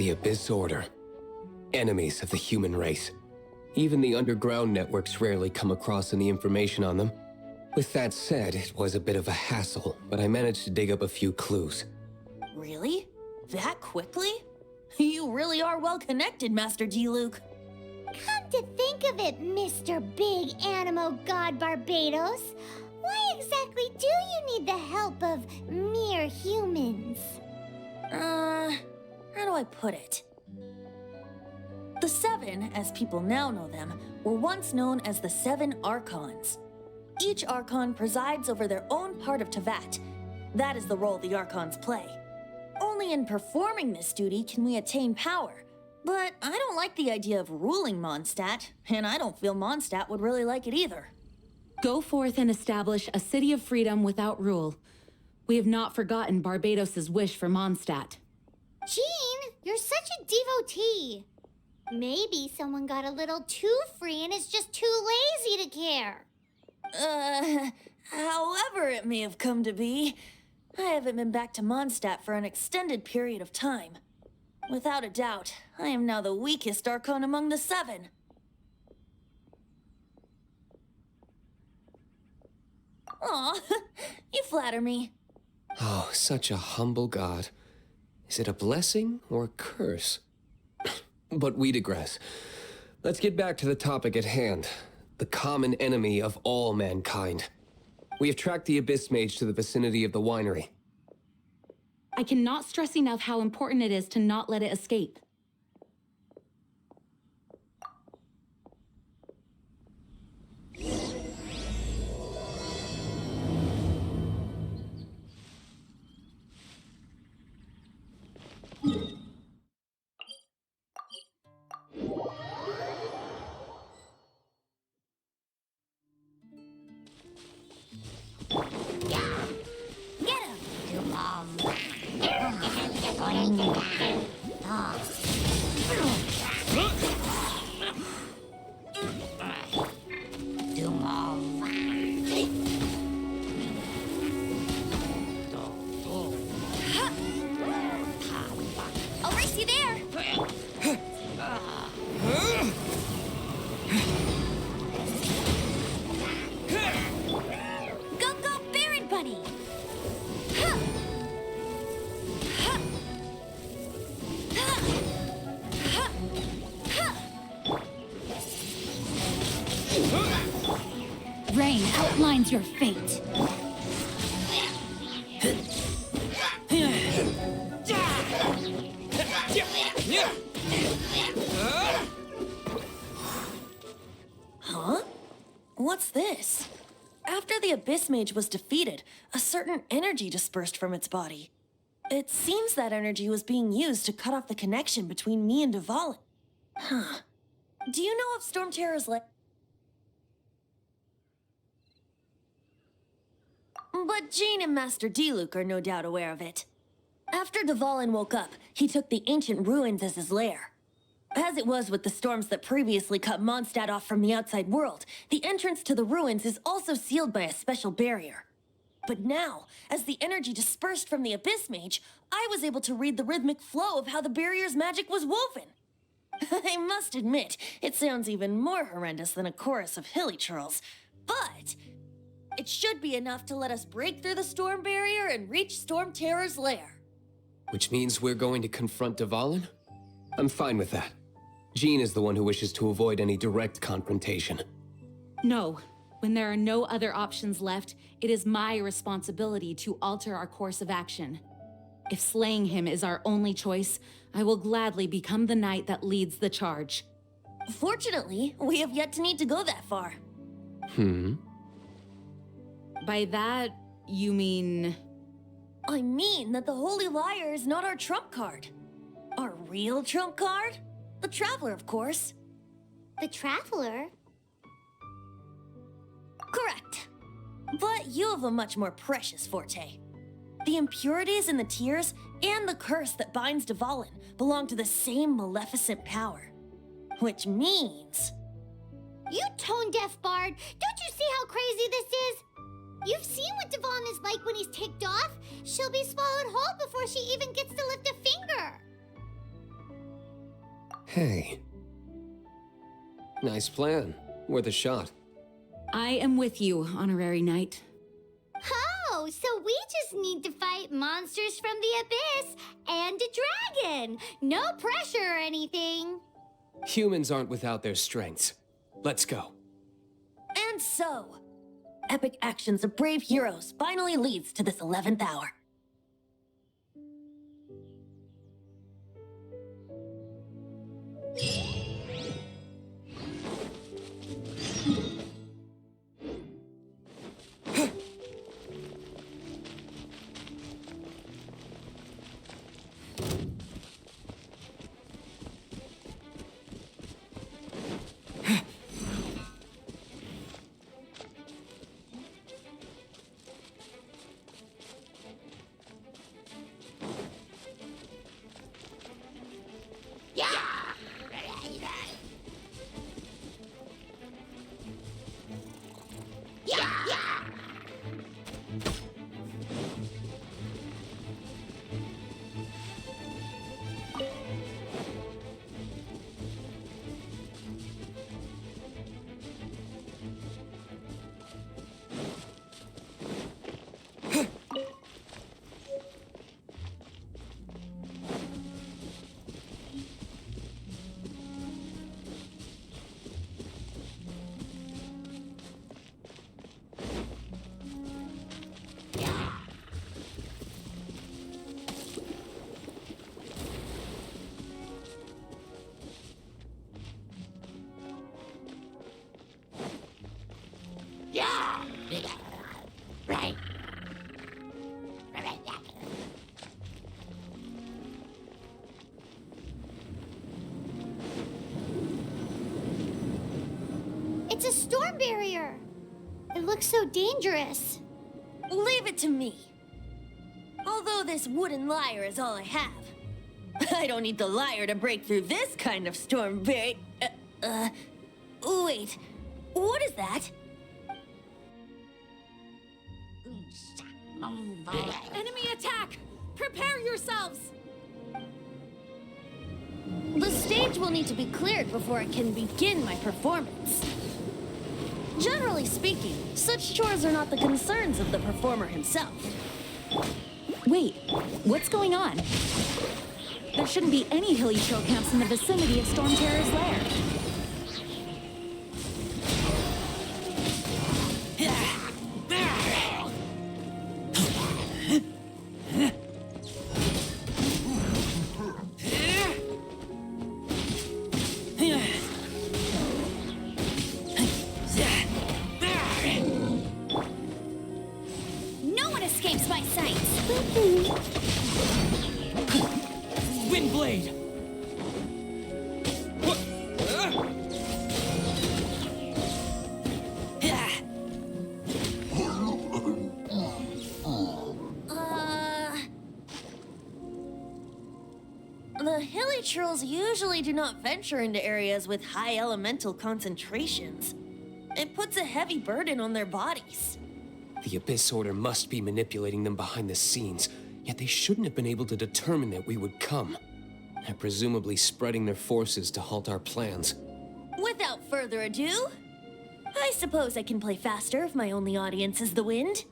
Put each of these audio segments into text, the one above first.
The Abyss Order. Enemies of the human race. Even the underground networks rarely come across any information on them. With that said, it was a bit of a hassle, but I managed to dig up a few clues. Really? That quickly? You really are well connected, Master D-Luke. Come to think of it, Mr. Big Animo God Barbados, why exactly do you need the help of mere humans? How do I put it? The Seven, as people now know them, were once known as the Seven Archons. Each Archon presides over their own part of Teyvat. That is the role the Archons play. Only in performing this duty can we attain power. But I don't like the idea of ruling Mondstadt, and I don't feel Mondstadt would really like it either. Go forth and establish a city of freedom without rule. We have not forgotten Barbados's wish for Mondstadt. Jean, you're such a devotee. Maybe someone got a little too free and is just too lazy to care. However it may have come to be, I haven't been back to Mondstadt for an extended period of time. Without a doubt, I am now the weakest Archon among the Seven. Aw, you flatter me. Oh, such a humble god. Is it a blessing or a curse? But we digress. Let's get back to the topic at hand. The common enemy of all mankind. We have tracked the Abyss Mage to the vicinity of the winery. I cannot stress enough how important it is to not let it escape. I'll race you there. Go, go, Baron Bunny. Rain outlines your fate. Huh? What's this? After the Abyss Mage was defeated, a certain energy dispersed from its body. It seems that energy was being used to cut off the connection between me and Dvalin. Huh. Do you know of Storm Terror's But Jean and Master D-Luke are no doubt aware of it. After Dvalin woke up, he took the ancient ruins as his lair. As it was with the storms that previously cut Mondstadt off from the outside world, the entrance to the ruins is also sealed by a special barrier. But now, as the energy dispersed from the Abyss Mage, I was able to read the rhythmic flow of how the barrier's magic was woven. I must admit, it sounds even more horrendous than a chorus of hilly churls, but it should be enough to let us break through the storm barrier and reach Storm Terror's lair. Which means we're going to confront Dvalin? I'm fine with that. Jean is the one who wishes to avoid any direct confrontation. No. When there are no other options left, it is my responsibility to alter our course of action. If slaying him is our only choice, I will gladly become the knight that leads the charge. Fortunately, we have yet to need to go that far. By that, you mean... I mean that the Holy Liar is not our trump card. Our real trump card? The Traveler, of course. The Traveler? Correct. But you have a much more precious forte. The impurities in the tears and the curse that binds Dvalin belong to the same maleficent power. Which means... You tone-deaf bard, don't you see how crazy this is? You've seen what Dvalin is like when he's ticked off. She'll be swallowed whole before she even gets to lift a finger. Hey. Nice plan. Worth a shot. I am with you, Honorary Knight. Oh, so we just need to fight monsters from the abyss and a dragon. No pressure or anything. Humans aren't without their strengths. Let's go. And so, epic actions of brave heroes finally leads to this 11th hour. It's a storm barrier. It looks so dangerous. Leave it to me. Although this wooden lyre is all I have, I don't need the lyre to break through this kind of storm barrier. Wait, what is that? Enemy attack! Prepare yourselves! The stage will need to be cleared before I can begin my performance. Generally speaking, such chores are not the concerns of the performer himself. Wait, what's going on? There shouldn't be any hilly trail camps in the vicinity of Storm Terror's lair. No one escapes my sight. Windblade! The hilly trolls usually do not venture into areas with high elemental concentrations. It puts a heavy burden on their bodies. The Abyss Order must be manipulating them behind the scenes, yet they shouldn't have been able to determine that we would come. They're presumably spreading their forces to halt our plans. Without further ado, I suppose I can play faster if my only audience is the wind.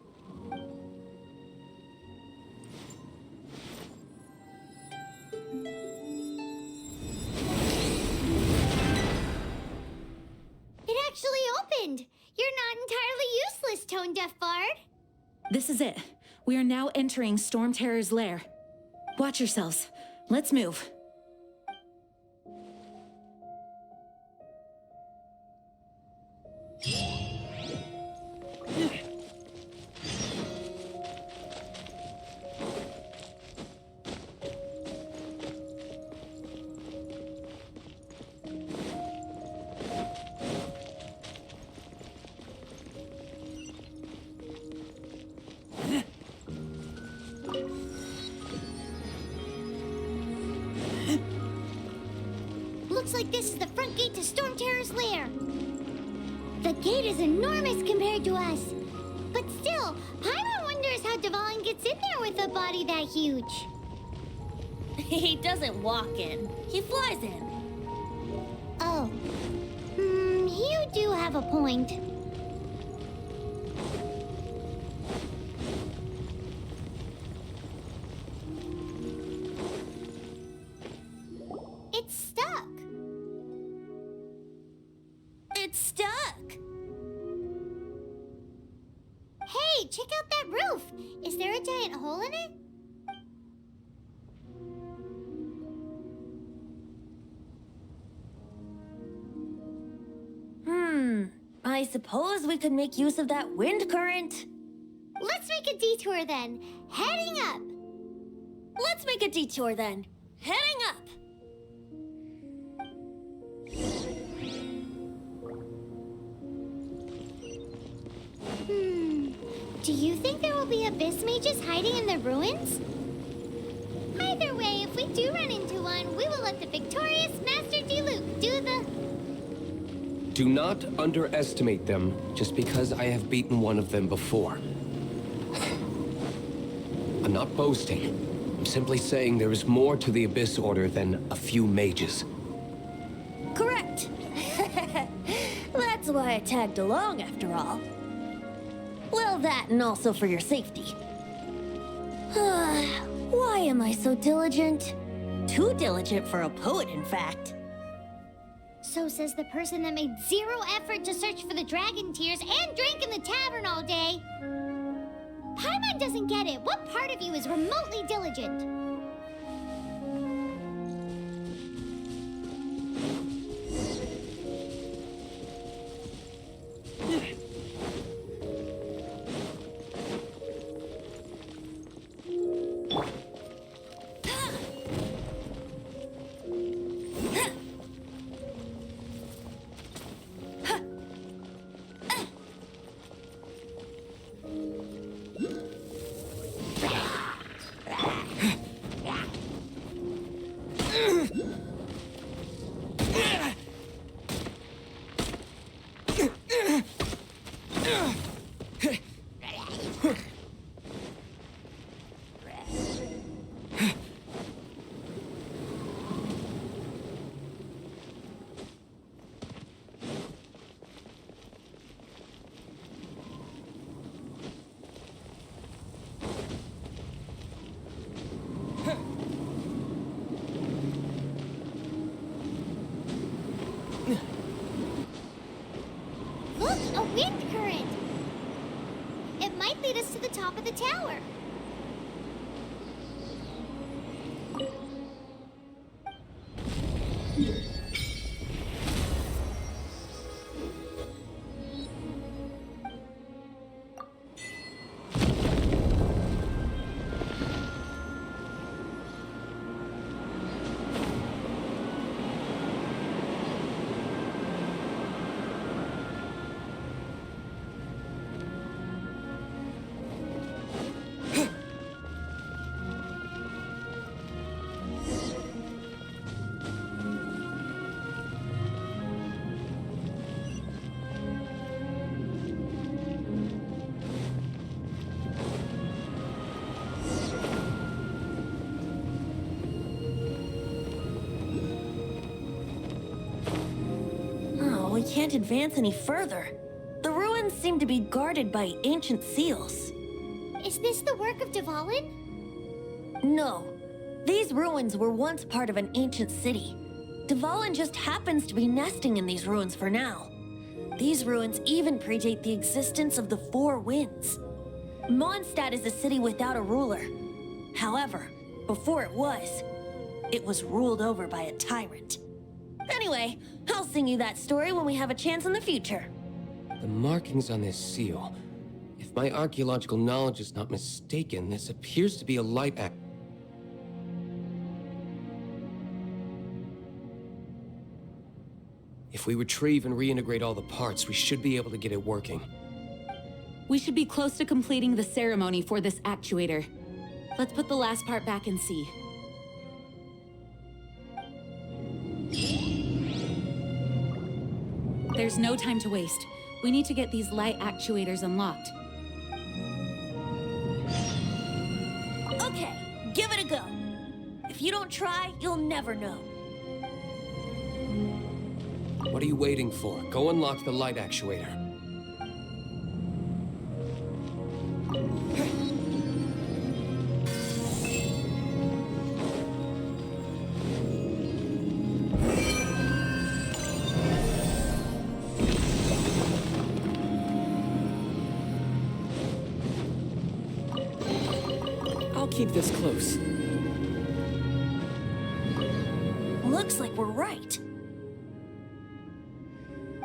It actually opened. You're not entirely useless, Tone Deaf Bard. This is it. We are now entering Storm Terror's lair. Watch yourselves. Let's move. Looks like this is the front gate to Storm Terror's lair. The gate is enormous compared to us. But still, Paimon wonders how Dvalin gets in there with a body that huge. He doesn't walk in, he flies in. Oh. You do have a point. It's stuck. It's stuck. Hey, check out that roof. Is there a giant hole in it? I suppose we could make use of that wind current. Let's make a detour then. Heading up. Let's make a detour then. Heading up. Do you think there will be abyss mages hiding in the ruins? Either way, if we do run into one, we will let the victorious Master Diluc do the... Do not underestimate them just because I have beaten one of them before. I'm not boasting. I'm simply saying there is more to the Abyss Order than a few mages. Correct. That's why I tagged along after all. Well, that and also for your safety. Why am I so diligent? Too diligent for a poet, in fact. So says the person that made zero effort to search for the dragon tears and drank in the tavern all day. Paimon doesn't get it. What part of you is remotely diligent? Look, a wind current! It might lead us to the top of the tower. We can't advance any further. The ruins seem to be guarded by ancient seals. Is this the work of Dvalin? No. These ruins were once part of an ancient city. Dvalin just happens to be nesting in these ruins for now. These ruins even predate the existence of the Four Winds. Mondstadt is a city without a ruler. However, before it was ruled over by a tyrant. Anyway, I'll sing you that story when we have a chance in the future. The markings on this seal. If my archaeological knowledge is not mistaken, this appears to be a light act. If we retrieve and reintegrate all the parts, we should be able to get it working. We should be close to completing the ceremony for this actuator. Let's put the last part back and see. There's no time to waste. We need to get these light actuators unlocked. Okay, give it a go. If you don't try, you'll never know. What are you waiting for? Go unlock the light actuator. I'll keep this close. Looks like we're right.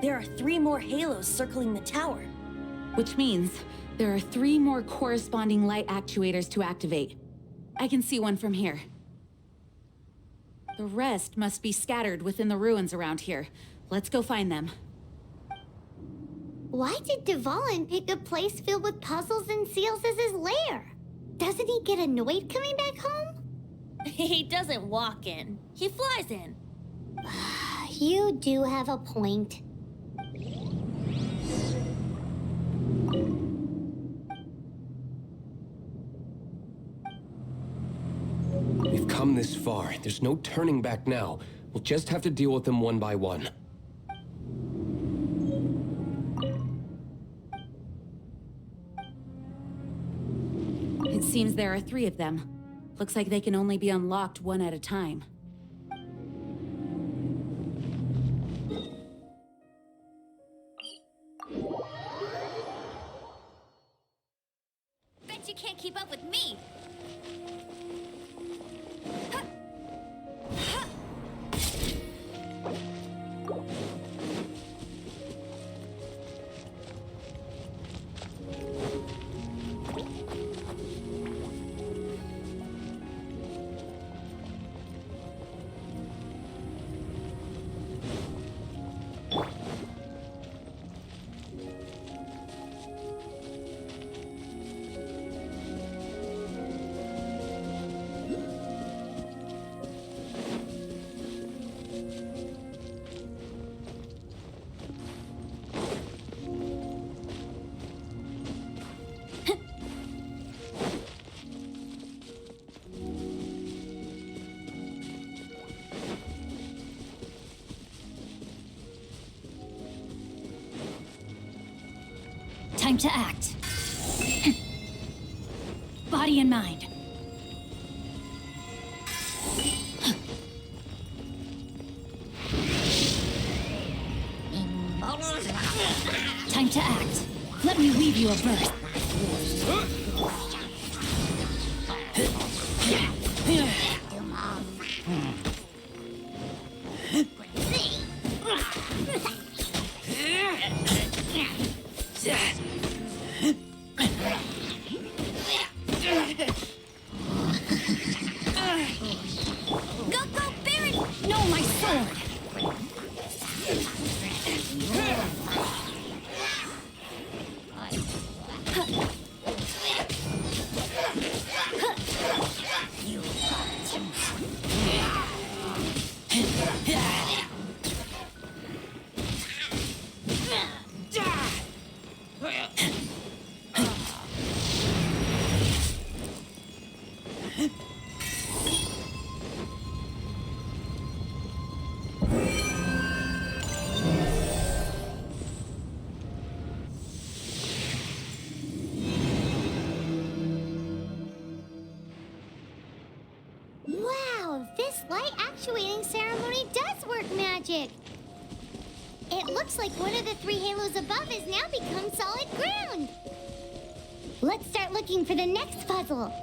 There are 3 more halos circling the tower. Which means there are 3 more corresponding light actuators to activate. I can see one from here. The rest must be scattered within the ruins around here. Let's go find them. Why did Dvalin pick a place filled with puzzles and seals as his lair? Doesn't he get annoyed coming back home? He doesn't walk in. He flies in. You do have a point. We've come this far. There's no turning back now. We'll just have to deal with them one by one. It seems there are 3 of them. Looks like they can only be unlocked one at a time. Bet you can't keep up with me. Time to act. Body and mind. Time to act. Let me weave you a verse. Go, Baron! No, my sword! Wow, this light actuating ceremony does work magic. It looks like one of the 3 halos above has now become solid ground. Let's start looking for the next puzzle.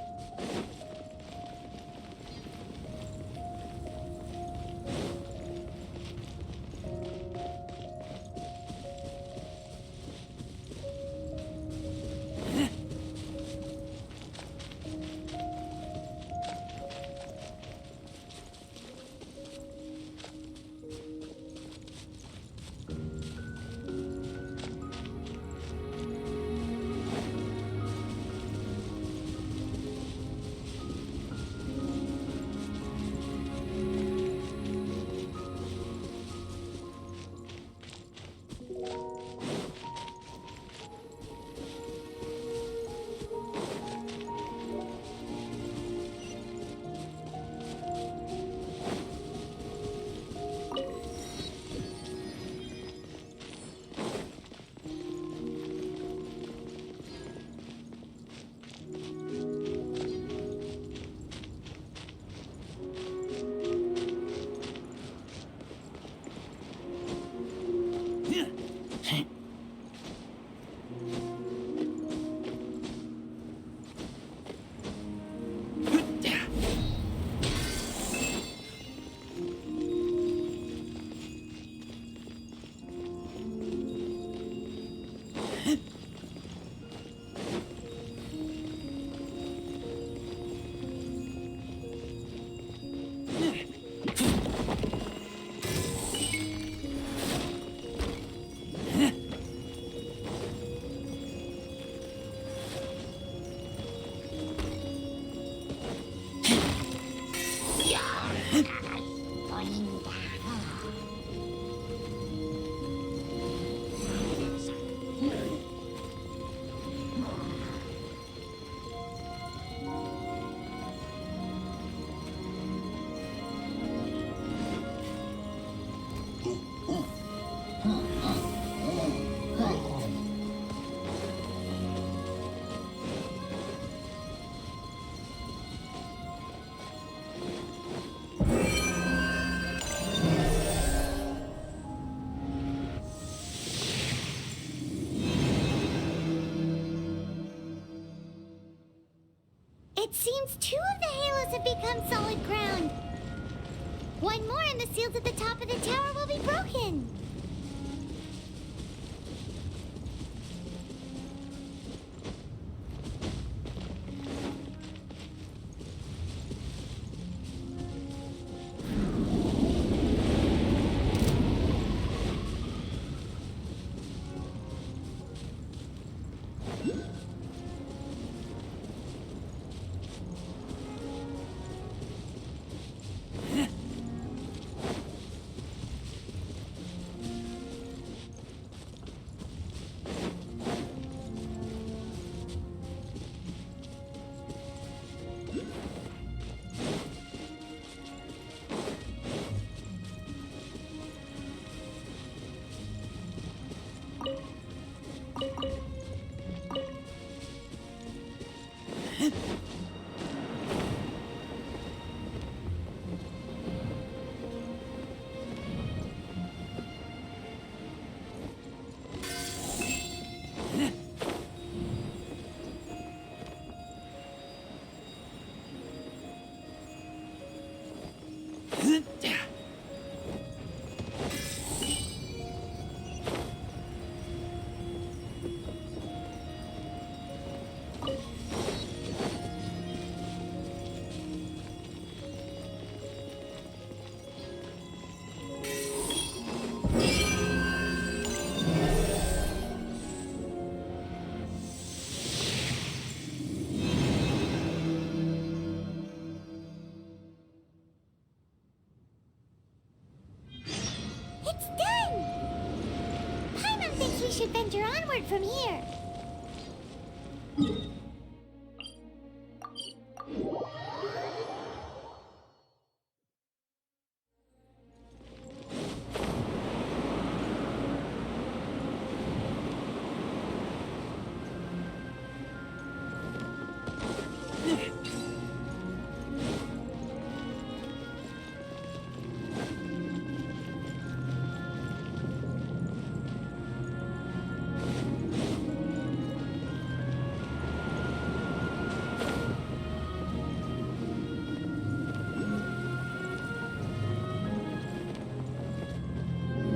It seems 2 of the halos have become solid ground. 1 more and the seals at the top of the tower will be broken. It's done! Paimon thinks we should venture onward from here.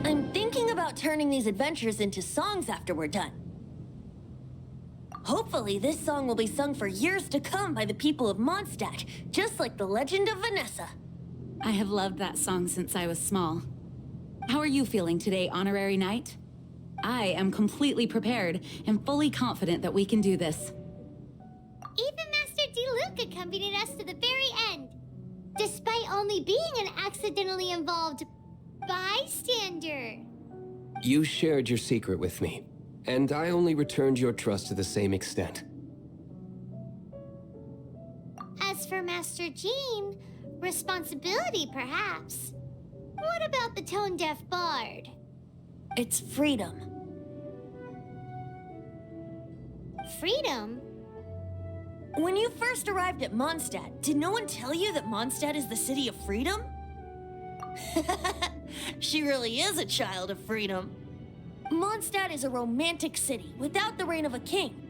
I'm thinking about turning these adventures into songs after we're done. Hopefully, this song will be sung for years to come by the people of Mondstadt, just like the legend of Vanessa. I have loved that song since I was small. How are you feeling today, Honorary Knight? I am completely prepared and fully confident that we can do this. Even Master D. accompanied us to the very end, despite only being an accidentally involved bystander. You shared your secret with me, and I only returned your trust to the same extent. As for Master Jean, responsibility perhaps. What about the tone-deaf bard? It's freedom. Freedom? When you first arrived at Mondstadt, did no one tell you that Mondstadt is the city of freedom? She really is a child of freedom. Mondstadt is a romantic city without the reign of a king,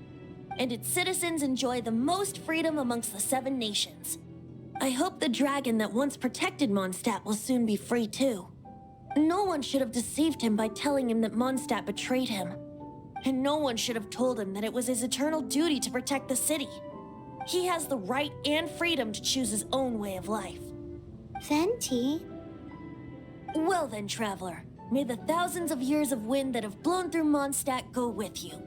and its citizens enjoy the most freedom amongst the 7 nations. I hope the dragon that once protected Mondstadt will soon be free too. No one should have deceived him by telling him that Mondstadt betrayed him. And no one should have told him that it was his eternal duty to protect the city. He has the right and freedom to choose his own way of life. Venti? Well then, traveler, may the thousands of years of wind that have blown through Mondstadt go with you.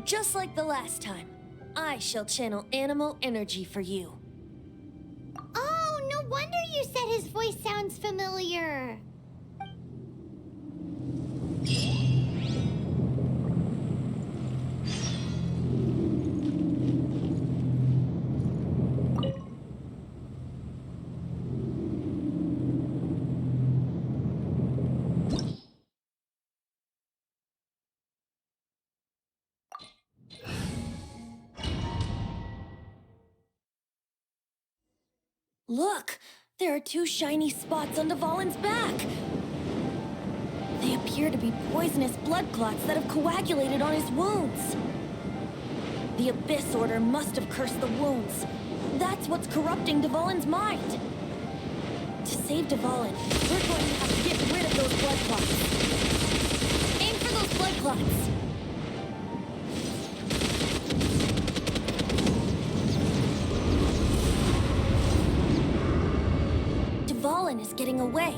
Just like the last time, I shall channel animal energy for you. Oh, no wonder you said his voice voice sounds familiar. Look! There are two shiny spots on Dvalin's back! They appear to be poisonous blood clots that have coagulated on his wounds. The Abyss Order must have cursed the wounds. That's what's corrupting Dvalin's mind. To save Dvalin, we're going to have to get rid of those blood clots. Aim for those blood clots! Dvalin is getting away,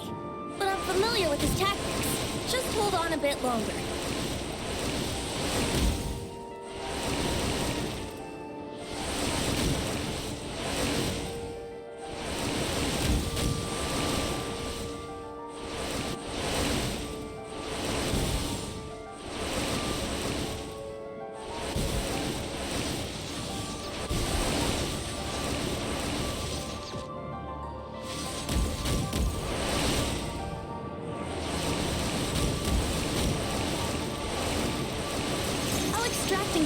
but I'm familiar with his tactics. Just hold on a bit longer.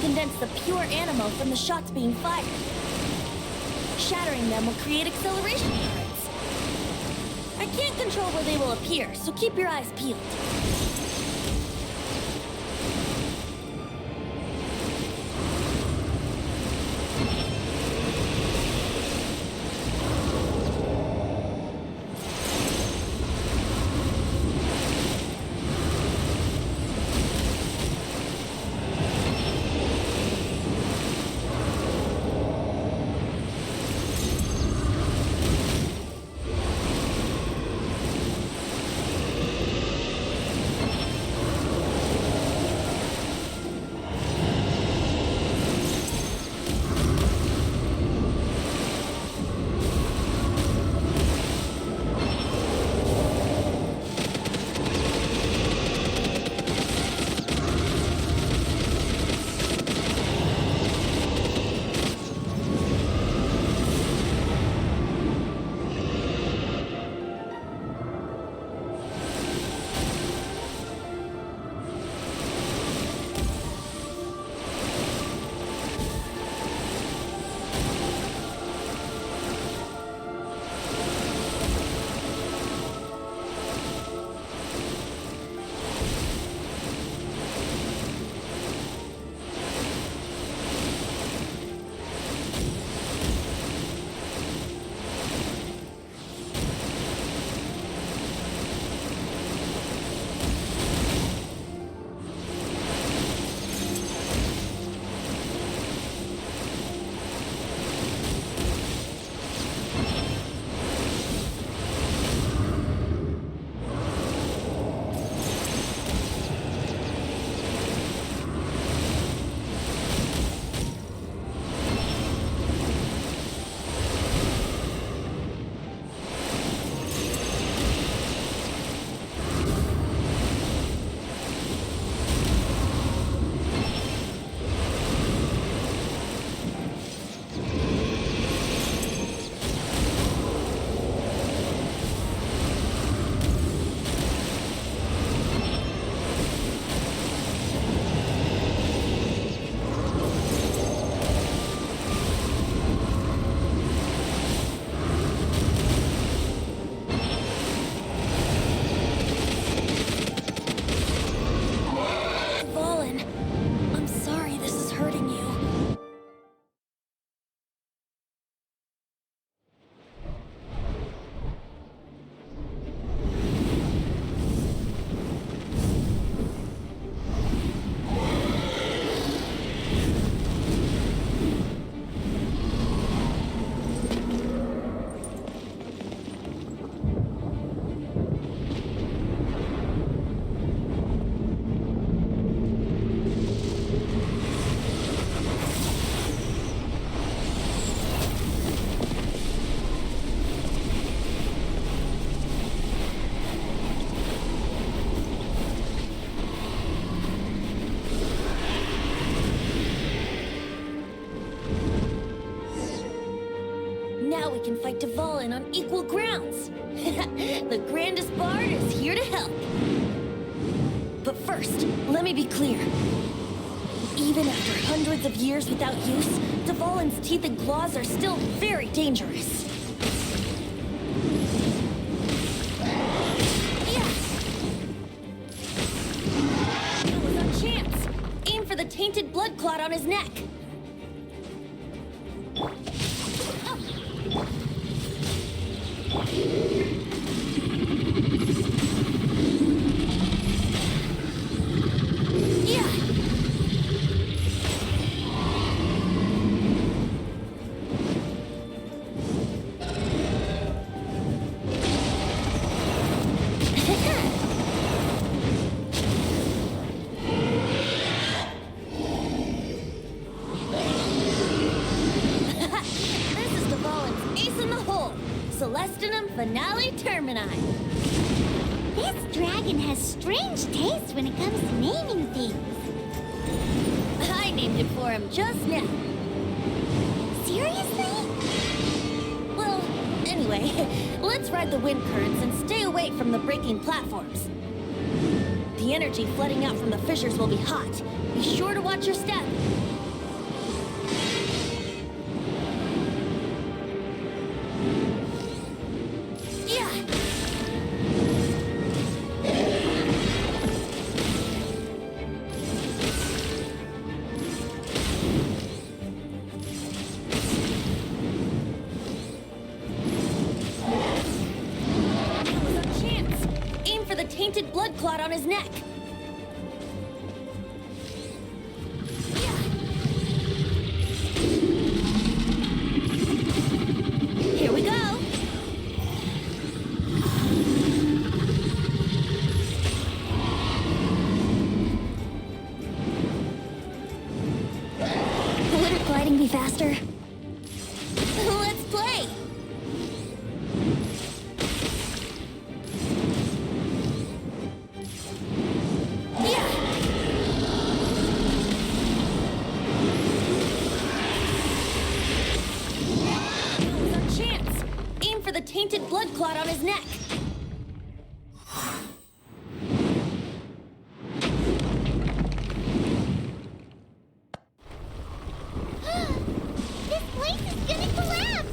Condense the pure animal from the shots being fired. Shattering them will create acceleration currents. I can't control where they will appear, so keep your eyes peeled. can fight Dvalin on equal grounds. The grandest bard is here to help. But first, let me be clear. Even after hundreds of years without use, Dvalin's teeth and claws are still very dangerous. Yeah! That was our chance. Aim for the tainted blood clot on his neck. Finale Termini. This dragon has strange taste when it comes to naming things. I named it for him just now. Seriously? Well, anyway, let's ride the wind currents and stay away from the breaking platforms. The energy flooding out from the fissures will be hot. Be sure to watch your step. Tainted blood clot on his neck. Here we go. Wouldn't gliding be faster? Let's play. Tainted blood clot on his neck. This place is gonna collapse!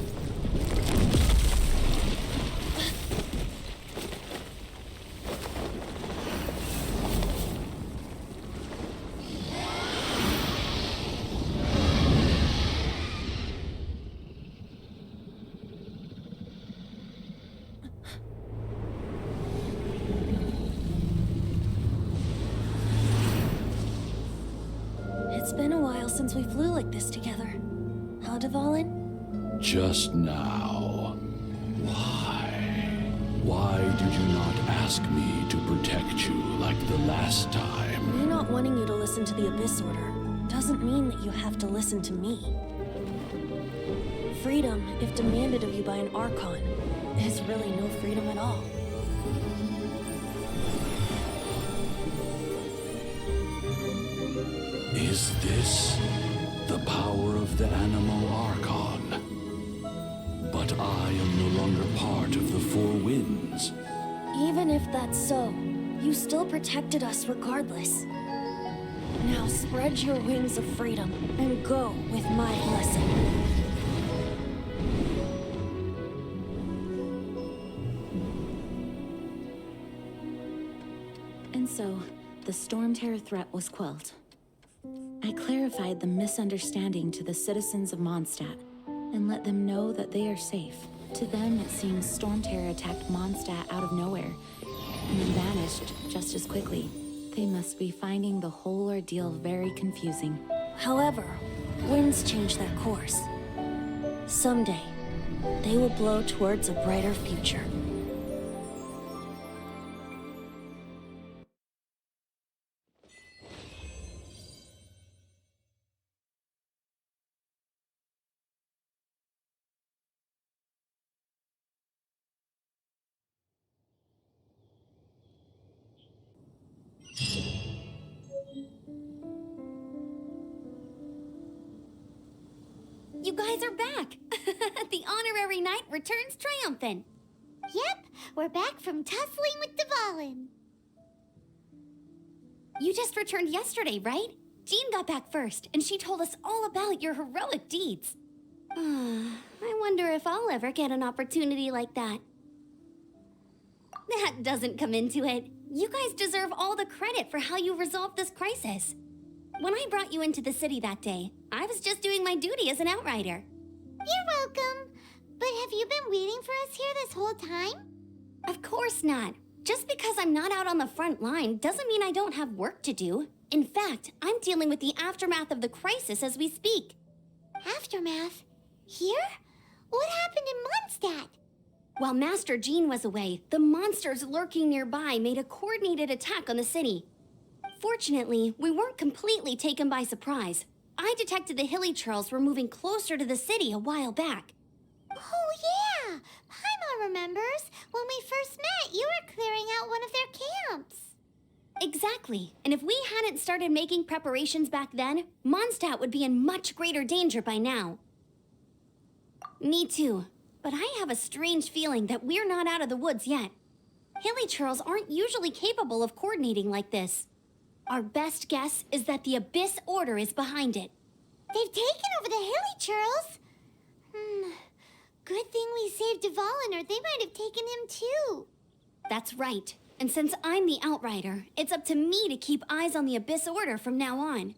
It's been a while since we flew like this together. Huh, Dvalin? Just now. Why? Why did you not ask me to protect you like the last time? Me not wanting you to listen to the Abyss Order doesn't mean that you have to listen to me. Freedom, if demanded of you by an Archon, is really no freedom at all. Is this the power of the Animo Archon? But I am no longer part of the Four Winds. Even if that's so, you still protected us regardless. Now spread your wings of freedom and go with my blessing. And so, the Storm Terror threat was quelled. I clarified the misunderstanding to the citizens of Mondstadt and let them know that they are safe. To them, it seems Storm Terror attacked Mondstadt out of nowhere and then vanished just as quickly. They must be finding the whole ordeal very confusing. However, winds change their course. Someday, they will blow towards a brighter future. You guys are back! The honorary knight returns triumphant. Yep, we're back from tussling with Dvalin. You just returned yesterday, right? Jean got back first, and she told us all about your heroic deeds. I wonder if I'll ever get an opportunity like that. That doesn't come into it. You guys deserve all the credit for how you resolved this crisis. When I brought you into the city that day, I was just doing my duty as an outrider. You're welcome. But have you been waiting for us here this whole time? Of course not. Just because I'm not out on the front line doesn't mean I don't have work to do. In fact, I'm dealing with the aftermath of the crisis as we speak. Aftermath? Here? What happened in Mondstadt? While Master Jean was away, the monsters lurking nearby made a coordinated attack on the city. Fortunately, we weren't completely taken by surprise. I detected the Hilly Churls were moving closer to the city a while back. Oh, yeah! Paimon remembers. When we first met, you were clearing out one of their camps. Exactly. And if we hadn't started making preparations back then, Mondstadt would be in much greater danger by now. Me too. But I have a strange feeling that we're not out of the woods yet. Hilly Churls aren't usually capable of coordinating like this. Our best guess is that the Abyss Order is behind it. They've taken over the Hilly Churls? Good thing we saved Dvalin, or they might have taken him too. That's right. And since I'm the Outrider, it's up to me to keep eyes on the Abyss Order from now on.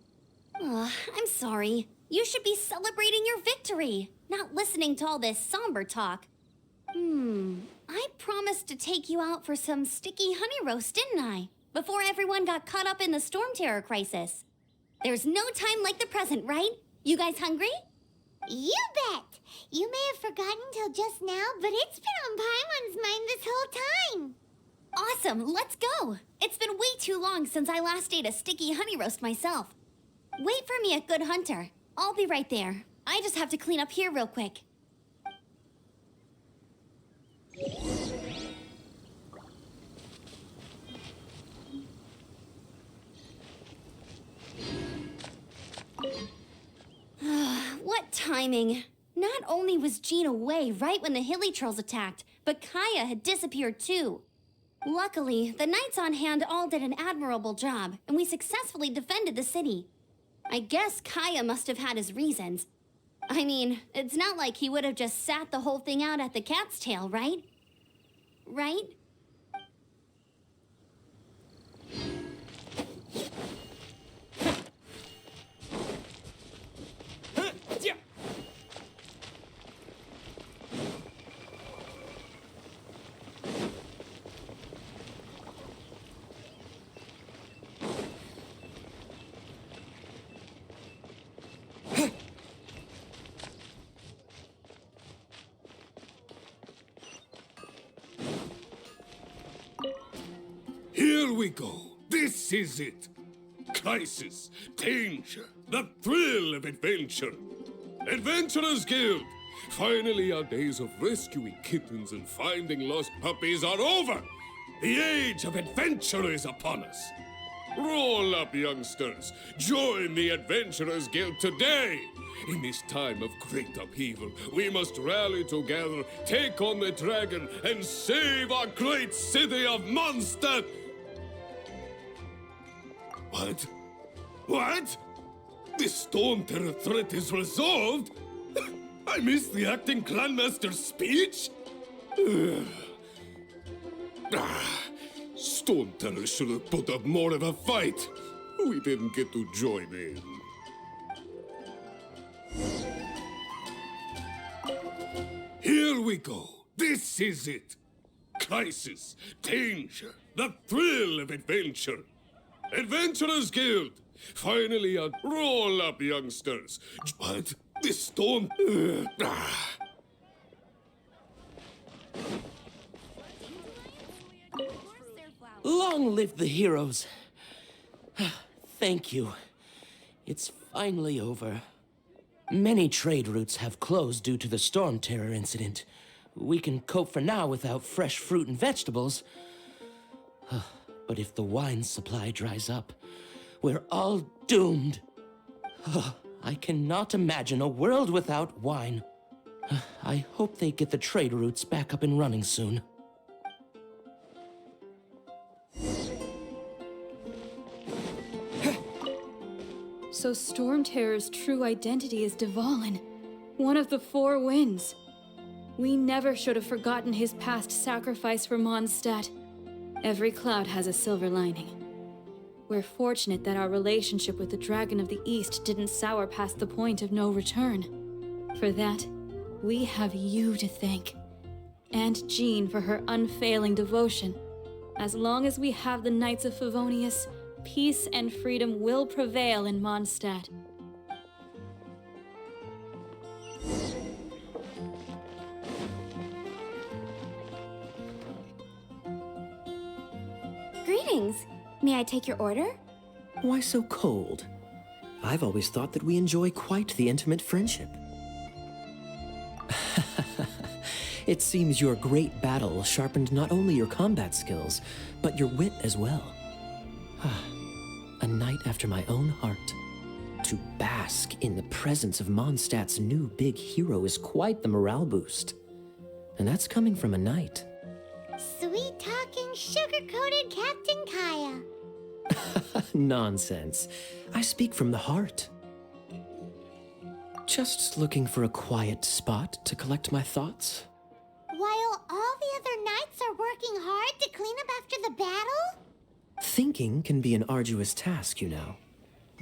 I'm sorry. You should be celebrating your victory, not listening to all this somber talk. I promised to take you out for some sticky honey roast, didn't I? Before everyone got caught up in the storm terror crisis. There's no time like the present, right? You guys hungry? You bet! You may have forgotten till just now, but it's been on Paimon's mind this whole time. Awesome, let's go! It's been way too long since I last ate a sticky honey roast myself. Wait for me at Good Hunter. I'll be right there. I just have to clean up here real quick. What timing! Not only was Jean away right when the Hilly Trolls attacked, but Kaya had disappeared too. Luckily, the knights on hand all did an admirable job, and we successfully defended the city. I guess Kaya must have had his reasons. I mean, it's not like he would have just sat the whole thing out at the cat's tail, right? Right? Here we go. This is it. Crisis, danger, the thrill of adventure. Adventurers Guild. Finally, our days of rescuing kittens and finding lost puppies are over. The age of adventure is upon us. Roll up, youngsters. Join the Adventurers Guild today. In this time of great upheaval, we must rally together, take on the dragon, and save our great city of Mondstadt. What? What? The Storm Terror threat is resolved? I missed the acting clanmaster's speech? Storm Terror should have put up more of a fight. We didn't get to join in. Here we go. This is it. Crisis, danger, the thrill of adventure. Adventurers Guild. Finally, roll up, youngsters. What? The storm... Long live the heroes. Thank you. It's finally over. Many trade routes have closed due to the storm terror incident. We can cope for now without fresh fruit and vegetables. But if the wine supply dries up, we're all doomed. I cannot imagine a world without wine. I hope they get the trade routes back up and running soon. So Storm Terror's true identity is Dvalin, one of the Four Winds. We never should have forgotten his past sacrifice for Mondstadt. Every cloud has a silver lining. We're fortunate that our relationship with the Dragon of the East didn't sour past the point of no return. For that, we have you to thank. And Jean for her unfailing devotion. As long as we have the Knights of Favonius, peace and freedom will prevail in Mondstadt. Greetings. May I take your order? Why so cold? I've always thought that we enjoy quite the intimate friendship. It seems your great battle sharpened not only your combat skills, but your wit as well. A knight after my own heart. To bask in the presence of Mondstadt's new big hero is quite the morale boost. And that's coming from a knight. Sweet-talking, sugar-coated Captain Kaya. Nonsense. I speak from the heart. Just looking for a quiet spot to collect my thoughts. While all the other knights are working hard to clean up after the battle? Thinking can be an arduous task, you know.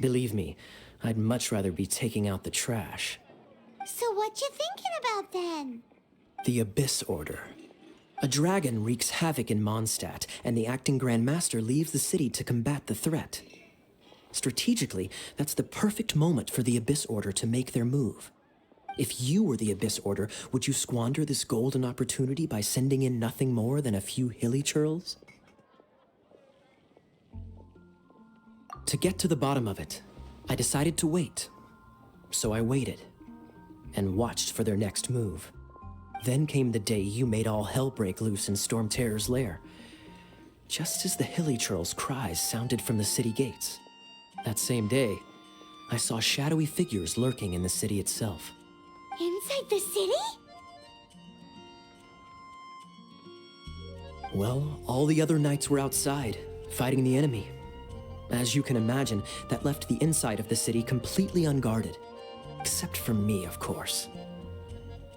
Believe me, I'd much rather be taking out the trash. So what you thinking about then? The Abyss Order. A dragon wreaks havoc in Mondstadt, and the acting Grand Master leaves the city to combat the threat. Strategically, that's the perfect moment for the Abyss Order to make their move. If you were the Abyss Order, would you squander this golden opportunity by sending in nothing more than a few hilly churls? To get to the bottom of it, I decided to wait. So I waited, and watched for their next move. Then came the day you made all hell break loose in Storm Terror's lair. Just as the hilly churls' cries sounded from the city gates. That same day, I saw shadowy figures lurking in the city itself. Inside the city? Well, all the other knights were outside, fighting the enemy. As you can imagine, that left the inside of the city completely unguarded. Except for me, of course.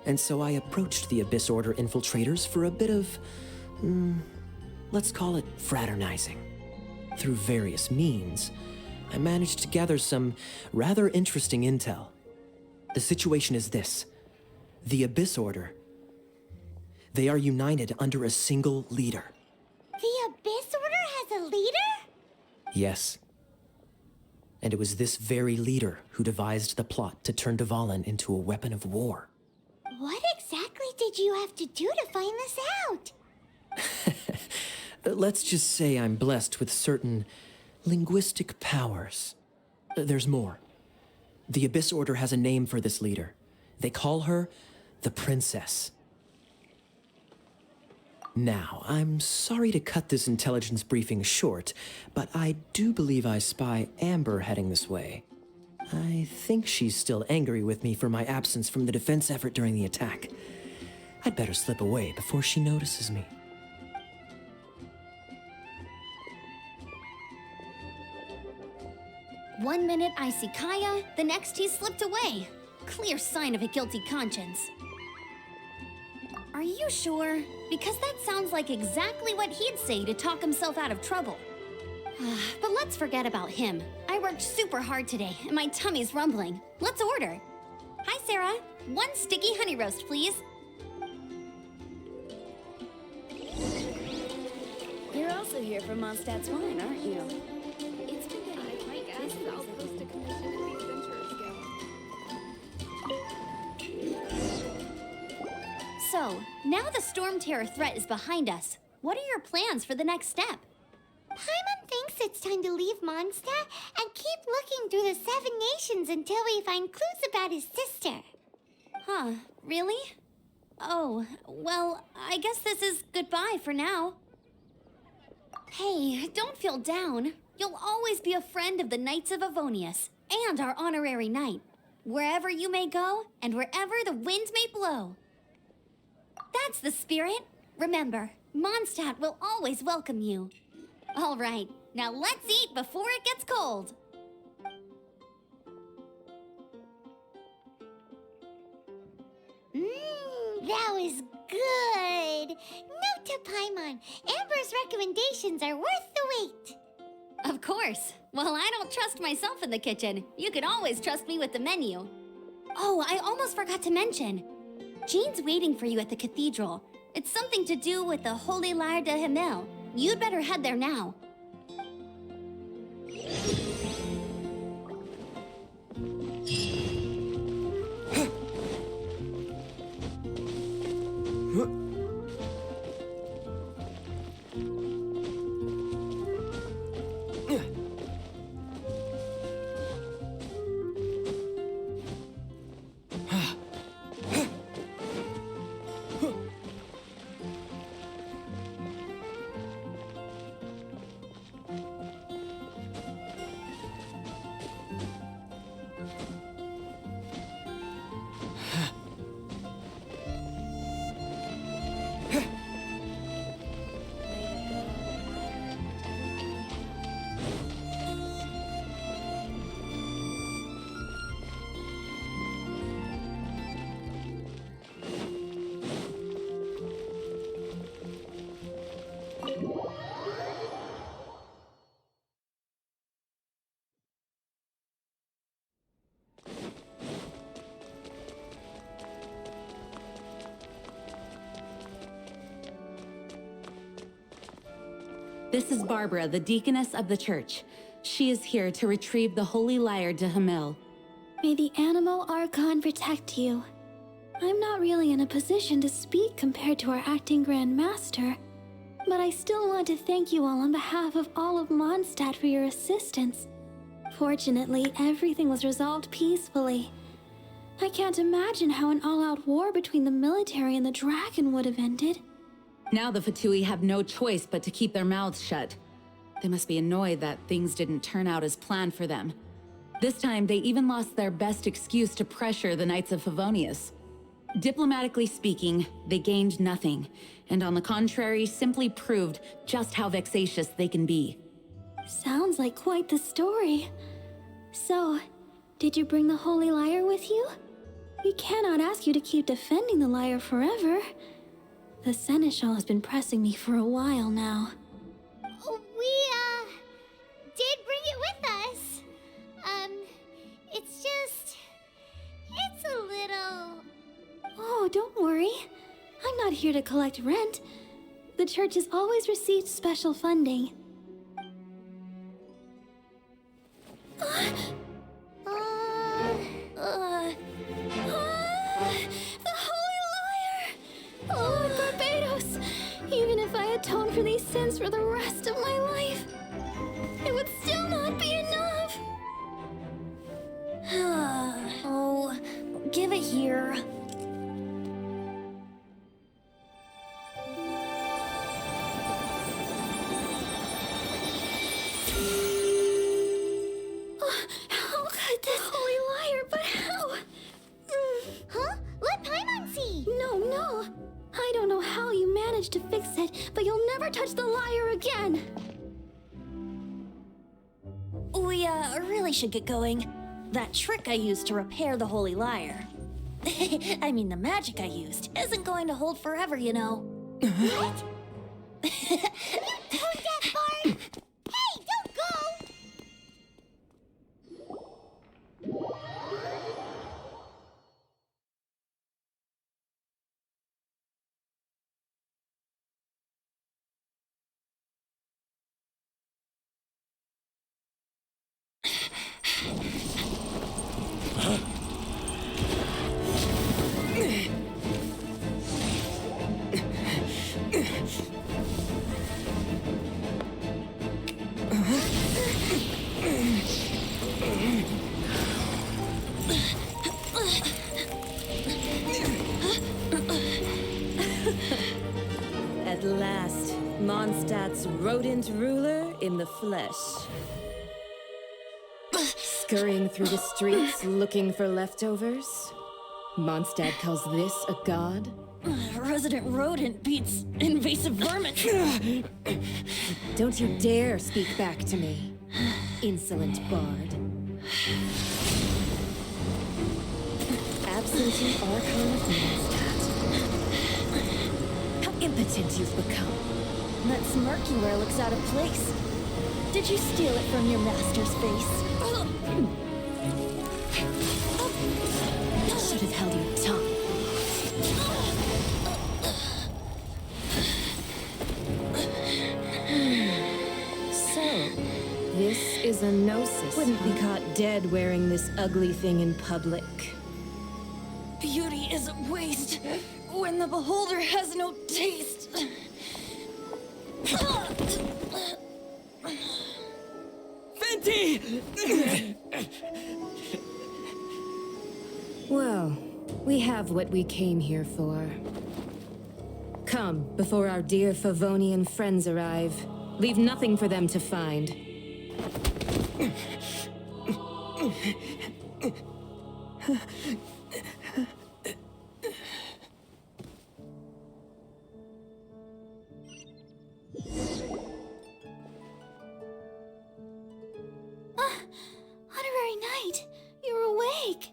And so I approached the Abyss Order infiltrators for a bit of, let's call it fraternizing. Through various means, I managed to gather some rather interesting intel. The situation is this. The Abyss Order, they are united under a single leader. The Abyss Order has a leader? Yes. And it was this very leader who devised the plot to turn Dvalin into a weapon of war. What exactly did you have to do to find this out? Let's just say I'm blessed with certain linguistic powers. There's more. The Abyss Order has a name for this leader. They call her the Princess. Now, I'm sorry to cut this intelligence briefing short, but I do believe I spy Amber heading this way. I think she's still angry with me for my absence from the defense effort during the attack. I'd better slip away before she notices me. One minute I see Kaya, the next he slipped away. Clear sign of a guilty conscience. Are you sure? Because that sounds like exactly what he'd say to talk himself out of trouble. But let's forget about him. I worked super hard today, and my tummy's rumbling. Let's order. Hi, Sarah. 1 sticky honey roast, please. You're also here for Mondstadt's wine, aren't you? It's been getting quite busy. I'll post a commission in the adventurers guild. So, now the Storm Terror threat is behind us. What are your plans for the next step? Paimon thinks it's time to leave Mondstadt and keep looking through the 7 nations until we find clues about his sister. Huh, really? Oh, well, I guess this is goodbye for now. Hey, don't feel down. You'll always be a friend of the Knights of Favonius and our honorary knight. wherever you may go and wherever the winds may blow. That's the spirit. Remember, Mondstadt will always welcome you. All right, now let's eat before it gets cold. That was good. Note to Paimon, Amber's recommendations are worth the wait. Of course. Well, I don't trust myself in the kitchen. You can always trust me with the menu. Oh, I almost forgot to mention. Jean's waiting for you at the cathedral. It's something to do with the Holy Lyre de Himmel. You'd better head there now. This is Barbara, the deaconess of the church. She is here to retrieve the Holy Lyre de Himmel. May the Animo Archon protect you. I'm not really in a position to speak compared to our acting Grand Master, but I still want to thank you all on behalf of all of Mondstadt for your assistance. Fortunately, everything was resolved peacefully. I can't imagine how an all-out war between the military and the dragon would have ended. Now the Fatui have no choice but to keep their mouths shut. They must be annoyed that things didn't turn out as planned for them. This time, they even lost their best excuse to pressure the Knights of Favonius. Diplomatically speaking, they gained nothing, and on the contrary, simply proved just how vexatious they can be. Sounds like quite the story. So, did you bring the Holy Lyre with you? We cannot ask you to keep defending the lyre forever. The Seneschal has been pressing me for a while now. We, did bring it with us. It's a little... Oh, don't worry. I'm not here to collect rent. The church has always received special funding. The Holy Lyre! Oh, Barbados! Even if I atone for these sins for the rest of my life, it would still not be enough! Oh, give it here. How could this Holy Lyre, but how? Huh? Let Paimon see! No. I don't know how you managed to fix it, but you'll never touch the lyre again! We, really should get going. That trick I used to repair the Holy Lyre. I mean, the magic I used isn't going to hold forever, you know. What? You tone-deaf bard! Hey, don't go! At last, Mondstadt's rodent ruler in the flesh. Scurrying through the streets looking for leftovers? Mondstadt calls this a god? Resident rodent beats invasive vermin. Don't you dare speak back to me, insolent bard. Absentee Archon of Mondstadt. How impotent you've become. That smirk you wear looks out of place. Did you steal it from your master's face? Should have held your tongue. So, this is a gnosis. Wouldn't be caught dead wearing this ugly thing in public. Beauty is a waste when the beholder has no taste. Fenty! Well, we have what we came here for. Come, before our dear Favonian friends arrive. Leave nothing for them to find. Honorary Knight, you're awake.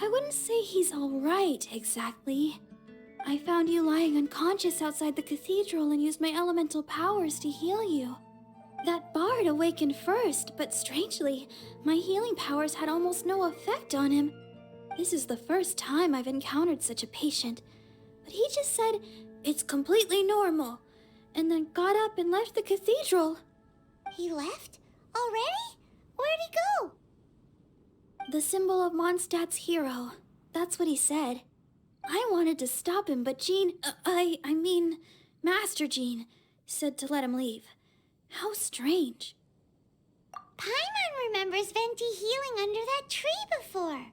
I wouldn't say he's all right, exactly. I found you lying unconscious outside the cathedral and used my elemental powers to heal you. That bard awakened first, but strangely, my healing powers had almost no effect on him. This is the first time I've encountered such a patient, but he just said it's completely normal, and then got up and left the cathedral. He left? Already? Where'd he go? The symbol of Mondstadt's hero. That's what he said. I wanted to stop him, but Master Jean, said to let him leave. How strange. Paimon remembers Venti healing under that tree before.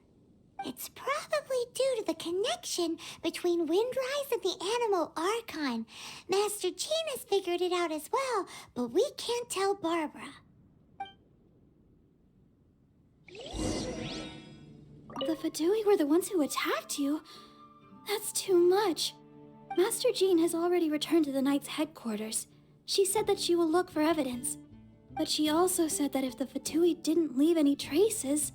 It's probably due to the connection between Windrise and the Animal Archon. Master Jean has figured it out as well, but we can't tell Barbara. The Fadui were the ones who attacked you? That's too much. Master Jean has already returned to the Knight's headquarters. She said that she will look for evidence. But she also said that if the Fatui didn't leave any traces,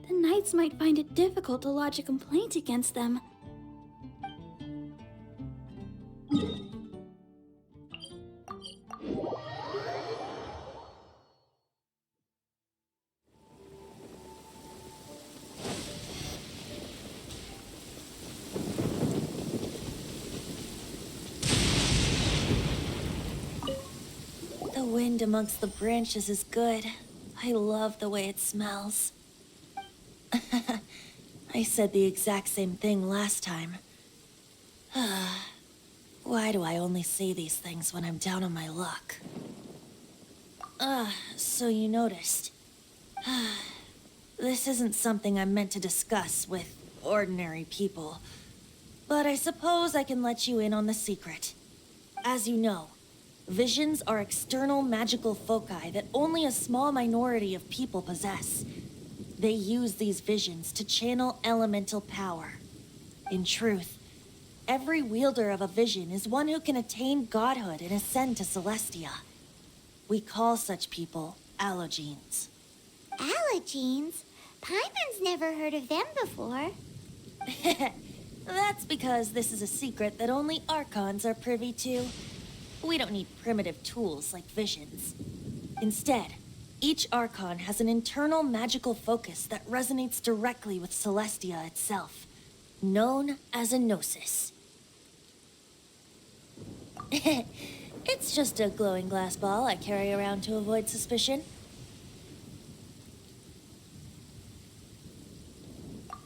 the Knights might find it difficult to lodge a complaint against them. The wind amongst the branches is good. I love the way it smells. I said the exact same thing last time. Why do I only say these things when I'm down on my luck? So you noticed. This isn't something I'm meant to discuss with ordinary people. But I suppose I can let you in on the secret. As you know, visions are external magical foci that only a small minority of people possess. They use these visions to channel elemental power. In truth, every wielder of a vision is one who can attain godhood and ascend to Celestia. We call such people allogenes. Allogenes? Paimon's never heard of them before. That's because this is a secret that only Archons are privy to. We don't need primitive tools like visions. Instead, each Archon has an internal magical focus that resonates directly with Celestia itself, known as a gnosis. It's just a glowing glass ball I carry around to avoid suspicion.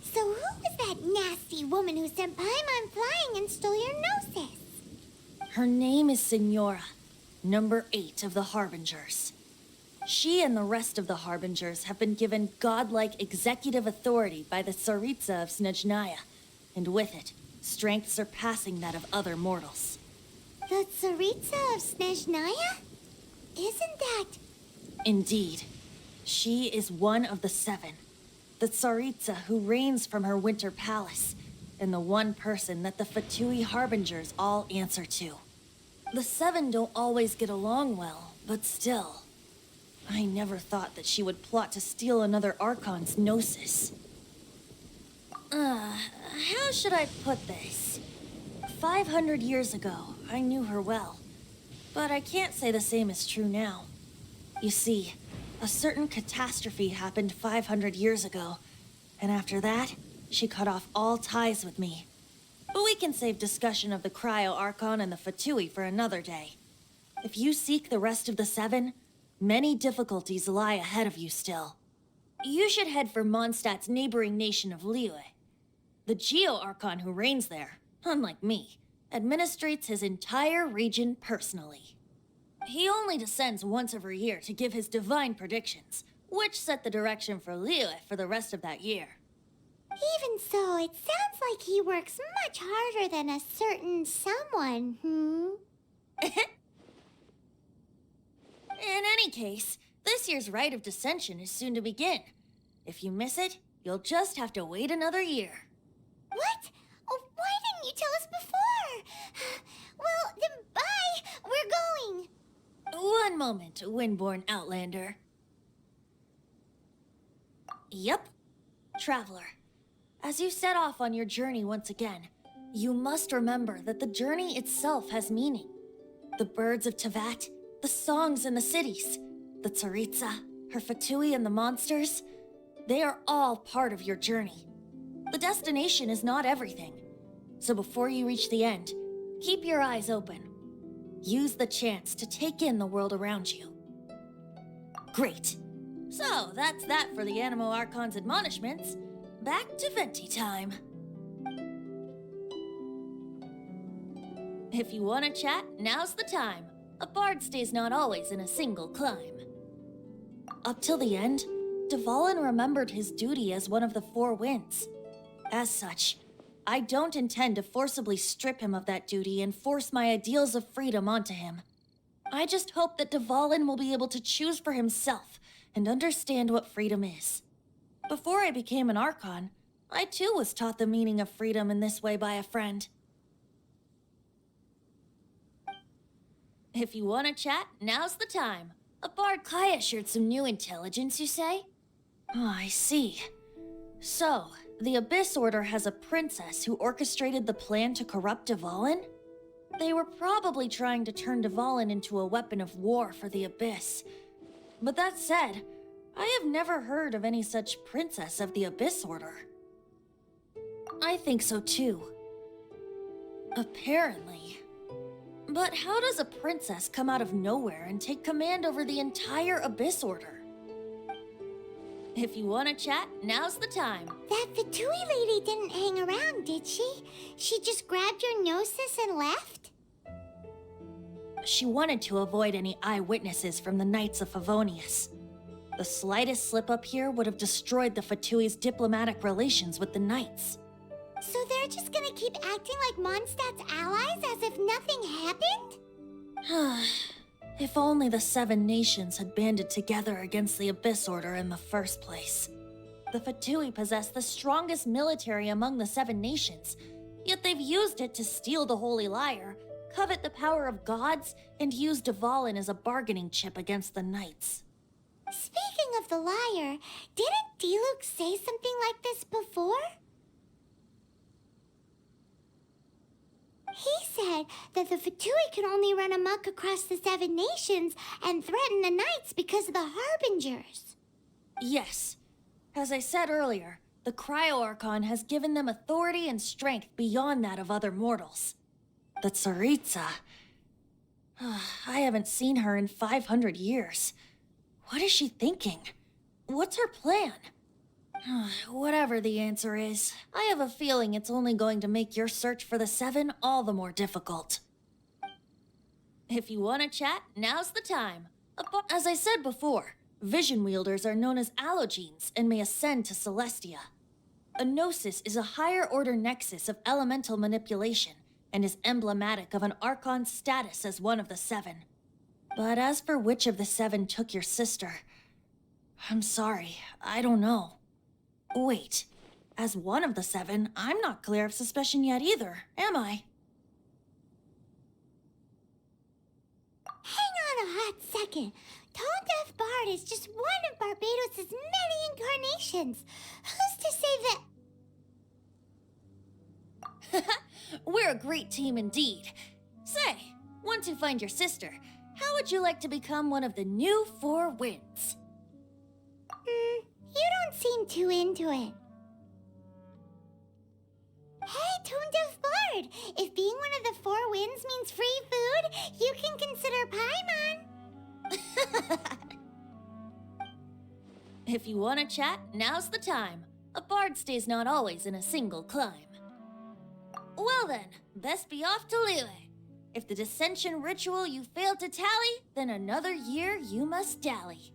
So who was that nasty woman who sent Paimon flying and stole your gnosis? Her name is Signora, number 8 of the Harbingers. She and the rest of the Harbingers have been given godlike executive authority by the Tsaritsa of Snezhnaya, and with it, strength surpassing that of other mortals. The Tsaritsa of Snezhnaya? Isn't that... Indeed. She is one of the seven. The Tsaritsa who reigns from her winter palace, and the one person that the Fatui Harbingers all answer to. The seven don't always get along well, but still. I never thought that she would plot to steal another Archon's Gnosis. How should I put this? 500 years ago, I knew her well. But I can't say the same is true now. You see, a certain catastrophe happened 500 years ago, and after that, she cut off all ties with me. But we can save discussion of the Cryo Archon and the Fatui for another day. If you seek the rest of the seven, many difficulties lie ahead of you still. You should head for Mondstadt's neighboring nation of Liyue. The Geo Archon who reigns there, unlike me, administrates his entire region personally. He only descends once every year to give his divine predictions, which set the direction for Liyue for the rest of that year. Even so, it sounds like he works much harder than a certain someone, In any case, this year's Rite of Descension is soon to begin. If you miss it, you'll just have to wait another year. What? Oh, why didn't you tell us before? Well, then bye! We're going! One moment, Windborn Outlander. Yep. Traveler, as you set off on your journey once again, you must remember that the journey itself has meaning. The birds of Tevat, the songs in the cities, the Tsaritsa, her Fatui and the monsters, they are all part of your journey. The destination is not everything. So before you reach the end, keep your eyes open. Use the chance to take in the world around you. Great. So that's that for the Animo Archon's admonishments. Back to Venti time. If you want to chat, now's the time. A bard stays not always in a single climb. Up till the end, Dvalin remembered his duty as one of the Four Winds. As such, I don't intend to forcibly strip him of that duty and force my ideals of freedom onto him. I just hope that Dvalin will be able to choose for himself and understand what freedom is. Before I became an Archon, I too was taught the meaning of freedom in this way by a friend. If you want to chat, now's the time. A bard Kaya shared some new intelligence, you say? Oh, I see. So, the Abyss Order has a princess who orchestrated the plan to corrupt Dvalin? They were probably trying to turn Dvalin into a weapon of war for the Abyss. But that said, I have never heard of any such princess of the Abyss Order. I think so too. Apparently. But how does a princess come out of nowhere and take command over the entire Abyss Order? If you want to chat, now's the time. That Fatui lady didn't hang around, did she? She just grabbed your gnosis and left? She wanted to avoid any eyewitnesses from the Knights of Favonius. The slightest slip-up here would have destroyed the Fatui's diplomatic relations with the Knights. So they're just gonna keep acting like Mondstadt's allies as if nothing happened? If only the Seven Nations had banded together against the Abyss Order in the first place. The Fatui possess the strongest military among the Seven Nations, yet they've used it to steal the Holy Lyre, covet the power of gods, and use Dvalin as a bargaining chip against the Knights. Speaking of the lyre, didn't Diluc say something like this before? He said that the Fatui could only run amok across the Seven Nations and threaten the Knights because of the Harbingers. Yes. As I said earlier, the Cryo Archon has given them authority and strength beyond that of other mortals. The Tsaritsa... I haven't seen her in 500 years. What is she thinking? What's her plan? Whatever the answer is, I have a feeling it's only going to make your search for the Seven all the more difficult. If you want to chat, now's the time. As I said before, vision wielders are known as allogenes and may ascend to Celestia. A gnosis is a higher order nexus of elemental manipulation and is emblematic of an Archon's status as one of the seven. But as for which of the seven took your sister, I'm sorry, I don't know. Wait, as one of the seven, I'm not clear of suspicion yet either, am I? Hang on a hot second. Tone Deaf Bard is just one of Barbados' many incarnations. Who's to say that... We're a great team indeed. Say, once you find your sister, how would you like to become one of the new Four Winds? You don't seem too into it. Hey, Tone Deaf Bard! If being one of the Four Winds means free food, you can consider Paimon. If you want to chat, now's the time. A bard stays not always in a single climb. Well then, best be off to Lille. If the dissension ritual you failed to tally, then another year you must dally.